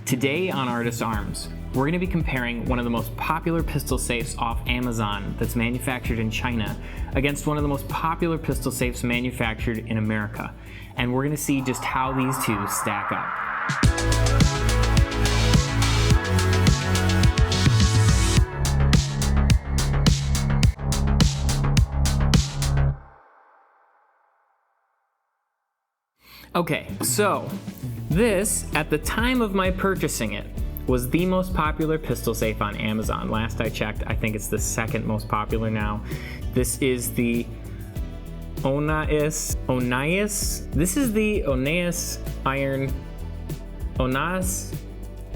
Today on Artist Arms, we're going to be comparing one of the most popular pistol safes off Amazon that's manufactured in China against one of the most popular pistol safes manufactured in America. And we're going to see just how these two stack up. Okay, so this, at the time of my purchasing it, was the most popular pistol safe on Amazon. Last I checked, I think it's the second most popular now. This is the Onais. This is the Onais Iron.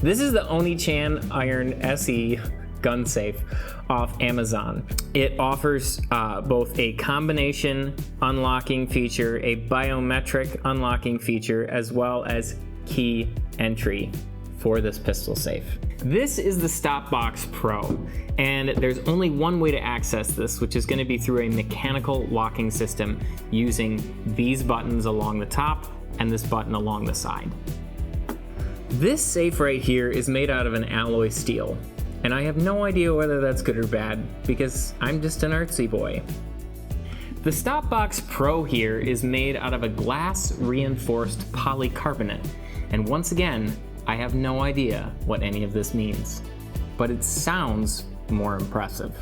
This is the Oni-chan Iron SE gun safe off Amazon. It offers both a combination unlocking feature, a biometric unlocking feature, as well as key entry for this pistol safe. This is the Stopbox Pro, and there's only one way to access this, which is going to be through a mechanical locking system using these buttons along the top and this button along the side. This safe right here is made out of an alloy steel, and I have no idea whether that's good or bad because I'm just an artsy boy. The Stopbox Pro here is made out of a glass reinforced polycarbonate, and once again, I have no idea what any of this means, but it sounds more impressive.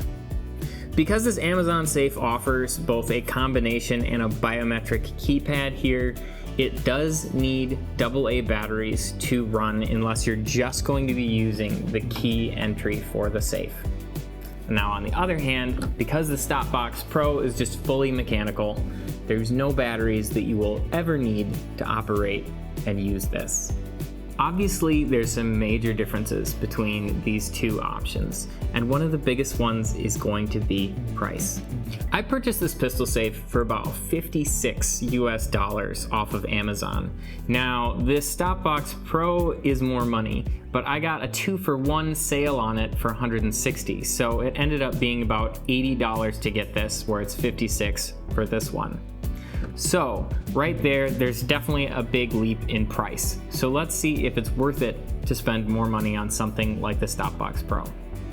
Because this Amazon safe offers both a combination and a biometric keypad here, it does need AA batteries to run unless you're just going to be using the key entry for the safe. Now on the other hand, because the Stopbox Pro is just fully mechanical, there's no batteries that you will ever need to operate and use this. Obviously, there's some major differences between these two options, and one of the biggest ones is going to be price. I purchased this pistol safe for about $56 US off of Amazon. Now, this Stopbox Pro is more money, but I got a 2-for-1 sale on it for $160, so it ended up being about $80 to get this, where it's $56 for this one. So, right there's definitely a big leap in price. So let's see if it's worth it to spend more money on something like the Stopbox Pro.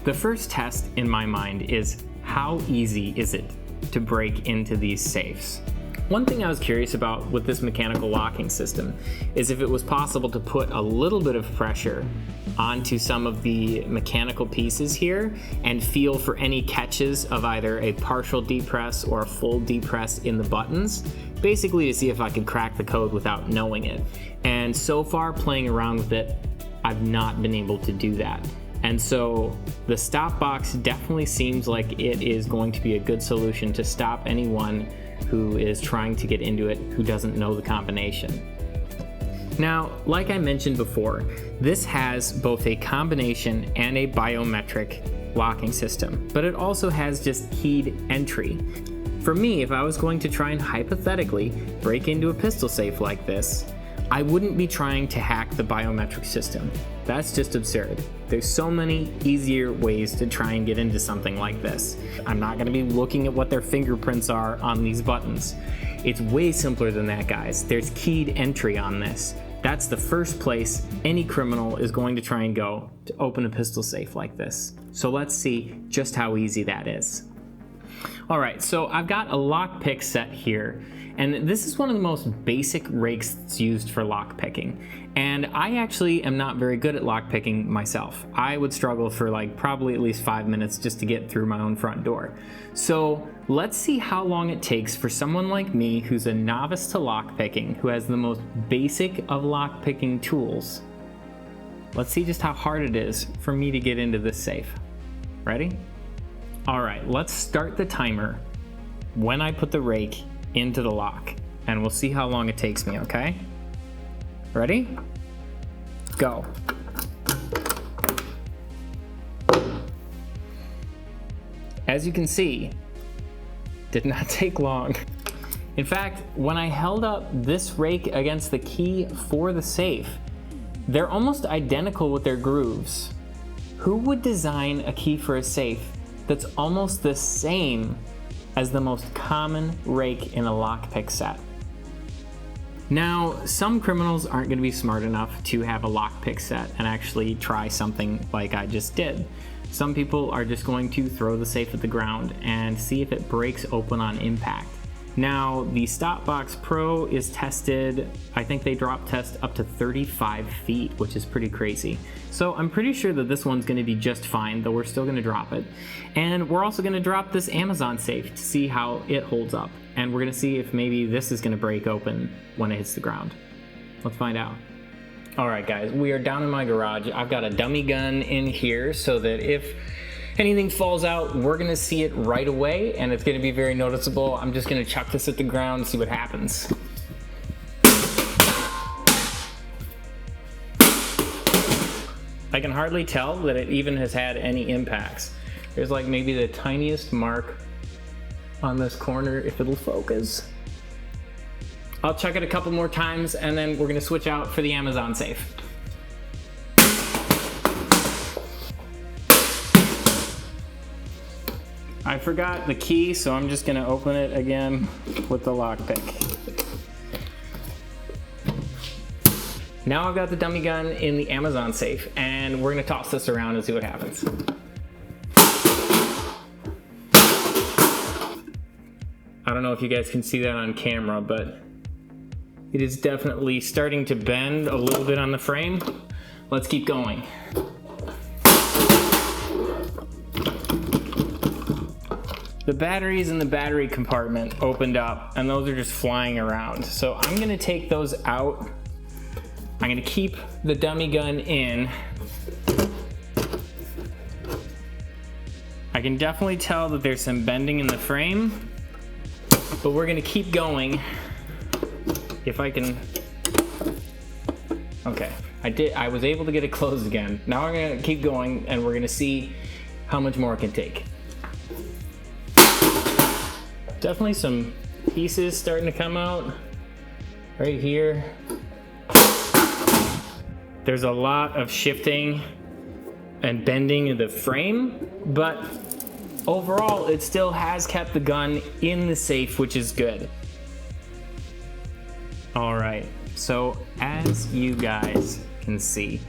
The first test in my mind is how easy is it to break into these safes? One thing I was curious about with this mechanical locking system is if it was possible to put a little bit of pressure onto some of the mechanical pieces here and feel for any catches of either a partial depress or a full depress in the buttons, basically to see if I could crack the code without knowing it. And so far, playing around with it, I've not been able to do that. And so the Stopbox definitely seems like it is going to be a good solution to stop anyone who is trying to get into it who doesn't know the combination. Now, like I mentioned before, this has both a combination and a biometric locking system, but it also has just keyed entry. For me, if I was going to try and hypothetically break into a pistol safe like this, I wouldn't be trying to hack the biometric system. That's just absurd. There's so many easier ways to try and get into something like this. I'm not going to be looking at what their fingerprints are on these buttons. It's way simpler than that, guys. There's keyed entry on this. That's the first place any criminal is going to try and go to open a pistol safe like this. So let's see just how easy that is. Alright, so I've got a lockpick set here, and this is one of the most basic rakes that's used for lockpicking. And I actually am not very good at lockpicking myself. I would struggle for probably at least 5 minutes just to get through my own front door. So let's see how long it takes for someone like me who's a novice to lockpicking, who has the most basic of lockpicking tools. Let's see just how hard it is for me to get into this safe. Ready? Alright, let's start the timer when I put the rake into the lock, and we'll see how long it takes me, okay? Ready? Go. As you can see, did not take long. In fact, when I held up this rake against the key for the safe, they're almost identical with their grooves. Who would design a key for a safe that's almost the same as the most common rake in a lockpick set? Now, some criminals aren't going to be smart enough to have a lockpick set and actually try something like I just did. Some people are just going to throw the safe at the ground and see if it breaks open on impact. Now, the Stopbox Pro is tested, I think they drop test up to 35 feet, which is pretty crazy. So I'm pretty sure that this one's gonna be just fine, though we're still gonna drop it. And we're also gonna drop this Amazon safe to see how it holds up. And we're gonna see if maybe this is gonna break open when it hits the ground. Let's find out. All right, guys, we are down in my garage. I've got a dummy gun in here so that if anything falls out, we're gonna see it right away and it's gonna be very noticeable. I'm just gonna chuck this at the ground and see what happens. I can hardly tell that it even has had any impacts. There's like maybe the tiniest mark on this corner, if it'll focus. I'll chuck it a couple more times and then we're gonna switch out for the Amazon safe. I forgot the key, so I'm just gonna open it again with the lockpick. Now I've got the dummy gun in the Amazon safe, and we're gonna toss this around and see what happens. I don't know if you guys can see that on camera, but it is definitely starting to bend a little bit on the frame. Let's keep going. The batteries in the battery compartment opened up and those are just flying around. So I'm gonna take those out. I'm gonna keep the dummy gun in. I can definitely tell that there's some bending in the frame, but we're gonna keep going. If I can, okay, I was able to get it closed again. Now we're gonna keep going and we're gonna see how much more it can take. Definitely some pieces starting to come out right here. There's a lot of shifting and bending in the frame, but overall it still has kept the gun in the safe, which is good. All right, so as you guys can see,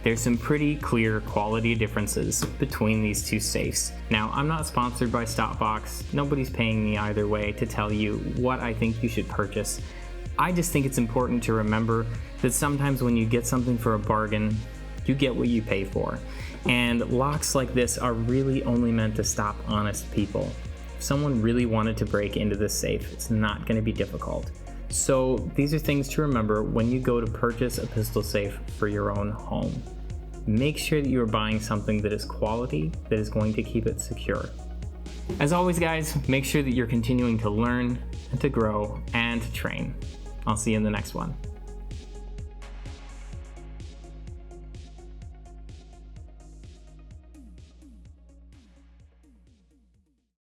there's some pretty clear quality differences between these two safes. Now, I'm not sponsored by Stopbox. Nobody's paying me either way to tell you what I think you should purchase. I just think it's important to remember that sometimes when you get something for a bargain, you get what you pay for. And locks like this are really only meant to stop honest people. If someone really wanted to break into this safe, it's not gonna be difficult. So these are things to remember when you go to purchase a pistol safe for your own home. Make sure that you are buying something that is quality, that is going to keep it secure. As always, guys, make sure that you're continuing to learn and to grow and to train. I'll see you in the next one.